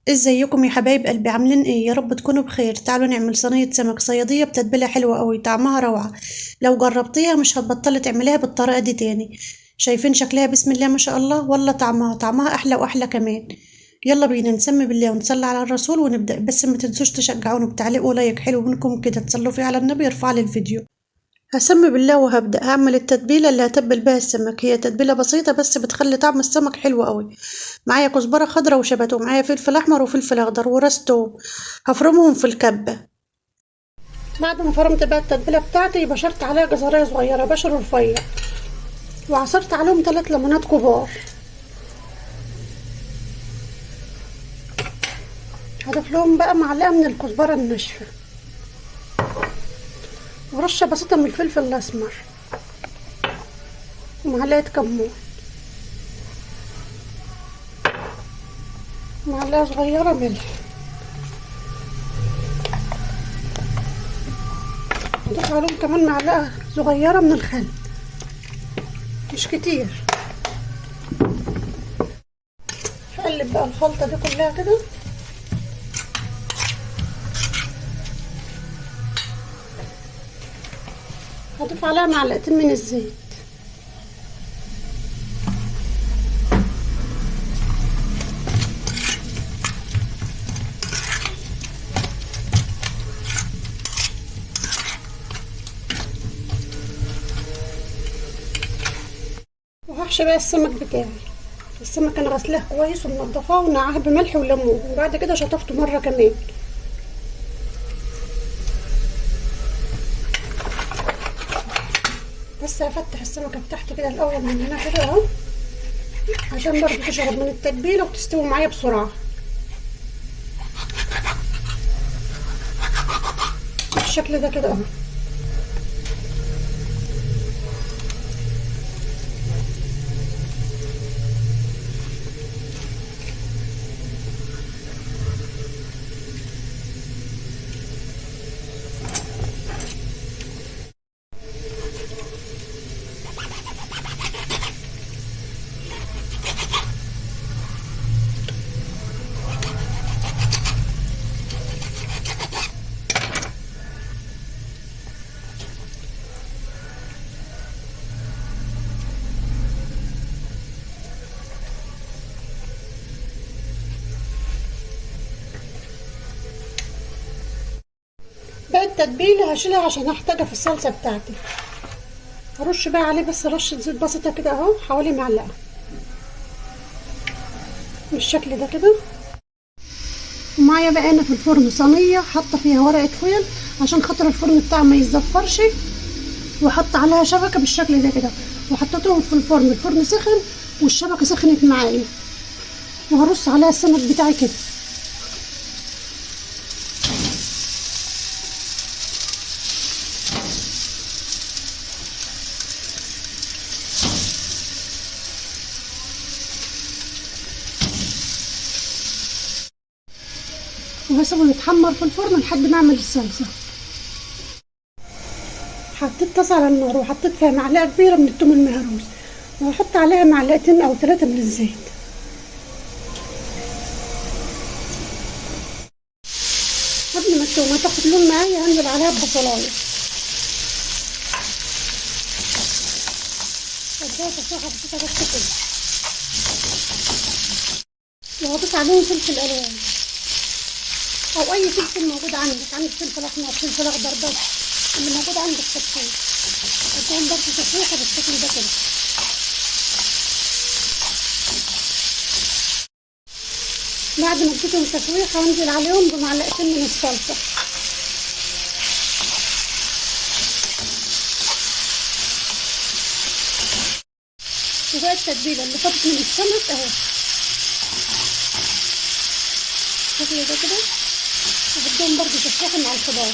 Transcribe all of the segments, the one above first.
ازيكم يا حبايب قلبي؟ عاملين ايه؟ يا رب تكونوا بخير. تعالوا نعمل صينية سمك صيادية بتتبيلة حلوة قوي، طعمها روعة. لو جربتيها مش هتبطلي تعمليها بالطريقة دي تاني. شايفين شكلها؟ بسم الله ما شاء الله. والله طعمها احلى واحلى كمان. يلا بينا نسمي بالله ونصلي على الرسول ونبدأ، بس ما تنسوش تشجعوني بتعليق ولايك حلو منكم كده، تصلوا فيه على النبي يرفع لي الفيديو. هسمي بالله وهبدأ أعمل التتبيلة اللي هتبل بيها السمك. هي تتبيلة بسيطة بس بتخلي طعم السمك حلو قوي. معايا كزبرة خضرا وشبت، ومعايا فلفل أحمر وفلفل أخضر وراس توم. هفرمهم في الكبة. بعد ما فرمت بقى التتبيلة بتاعتي بشرت عليها جزرية صغيرة بشر رفيع، وعصرت عليهم 3 ليمونات كبار. هضيف لهم بقى معلقة من الكزبرة الناشفة، ورشة بسيطة من الفلفل الأسمر، ومعلقة كمون، معلقة صغيرة ملح. هضيف عليهم كمان معلقة صغيرة من الخل، مش كتير. هقلب بقى الخلطة دي كلها كده. هضيف عليها معلقتين من الزيت. وهحشي بقى السمك بتاعي. السمك انا غسلاه كويس ومنضفاه ونقعاه بملح وليمون، وبعد كده شطفته مره كمان. بس هفتح السمكه بتاعتي كده الاول من هنا كده اهو، عشان برضه تشرب من التتبيله وتستوي معايا بسرعه. بالشكل ده كده اهو. بقى التتبيله هشيلها عشان هحتاجها في الصلصه بتاعتي. هرش بقى عليه بس رشه زيت بسيطه كده اهو، حوالي معلقه. بالشكل ده كده. ومعايا بقى انا في الفرن صينيه حاطه فيها ورقه فويل عشان خاطر الفرن بتاعي ما يتزفرش، وحط عليها شبكه بالشكل ده كده. وحطيتهم في الفرن، الفرن سخن والشبكه سخنت معايا. وهرص عليها السمك بتاعي كده. وهسيبه يتحمر في الفرن لحد ما اعمل الصلصه. حطيت طاسه على النار وحطيت فيها معلقه كبيره من الثوم المهروس، وهحط عليها معلقتين او 3 من الزيت. قبل ما التومه تاخد لون معايا هنزل عليها ببصلايه. اديها تشويحه بسيطه بس كده. وهضيف عليهم فلفل الوان او اي فلفل موجود عندك فلفل احمر فلفل اخضر، بس اللي موجود عندك حطيه. اديهم برضه تشويحه بالشكل ده كده. بعد ما اديتهم تشويحه هنزل عليهم بمعلقتين من الصلصه. وبقى التتبيله اللي فاتت من السمك اهو بالشكل ده كده. وبديهم برضه تشويحه مع الخضار.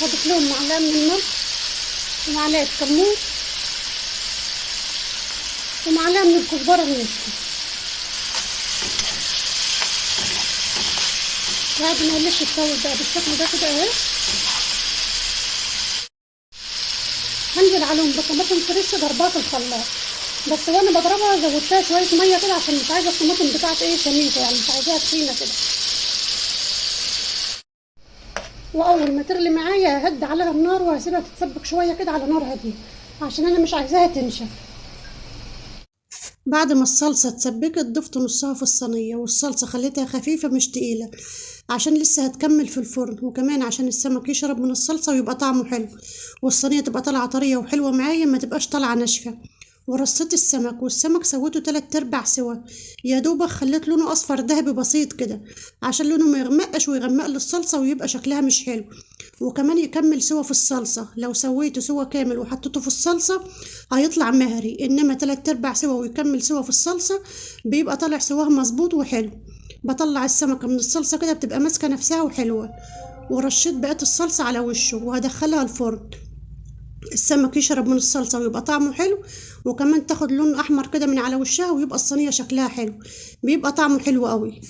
هضيف لهم معلقه من الملح، ومعلقه كمون، ومعلقه من الكزبره الناشفه. بعد ما اللش يتسوي بقى بالشكل ده كده اهي، هنزل عليهم بطماطم فريش ضربات الخلاط. بس وانا بضربها زودتها شويه ميه كده عشان مش عايزه الطماطم بتاعت سميكه، يعني مش عايزاها تخينه كده. واول ما تغلي معايا ههد عليها النار وهسيبها تتسبك شويه كده على نار هاديه عشان انا مش عايزاها تنشف. بعد ما الصلصة اتسبكت ضفت نصها في الصينية، والصلصة خليتها خفيفة مش تقيلة عشان لسه هتكمل في الفرن، وكمان عشان السمك يشرب من الصلصة ويبقى طعمه حلو، والصينية تبقى طالعة طرية وحلوة معايا ما تبقاش طالعة ناشفة. ورصيت السمك، والسمك سويته 3/4 سوا، يا دوبك خليت لونه اصفر ذهبي بسيط كده عشان لونه ما يغمقش ويغمق للصلصة ويبقى شكلها مش حلو. وكمان يكمل سوا في الصلصة، لو سويته سوا كامل وحطيته في الصلصة هيطلع مهري، انما 3/4 سوا ويكمل سوا في الصلصة بيبقى طالع سواه مظبوط وحلو. بطلع السمكة من الصلصة كده بتبقى ماسكة نفسها وحلوة، ورشيت بقية الصلصة على وشه وهدخلها الفرن. السمك يشرب من الصلصة ويبقى طعمه حلو، وكمان تاخد لون احمر كده من على وشها ويبقى الصينية شكلها حلو، بيبقى طعمه حلو قوي.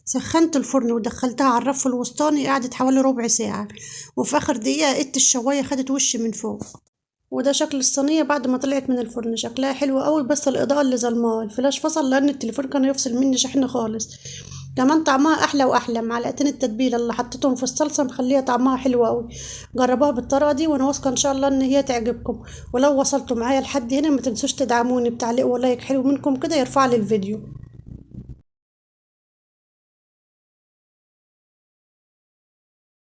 سخنت الفرن ودخلتها على الرف الوسطاني، قعدت حوالي ربع ساعة، وفي اخر دقيقة قدت الشواية خدت وش من فوق. وده شكل الصينية بعد ما طلعت من الفرن، شكلها حلو قوي، بس الإضاءة اللي ظلماه الفلاش فصل لأن التليفون كان يفصل مني شحن خالص. كمان طعمها أحلى وأحلى، معلقتين التتبيلة اللي حطيتهم في الصلصة مخليها طعمها حلو قوي. جربوها بالطريقة دي وأنا واثقة إن شاء الله إن هي تعجبكم. ولو وصلتوا معايا لحد هنا ما تنسوش تدعموني بتعليق ولايك حلو منكم كده يرفع لي الفيديو.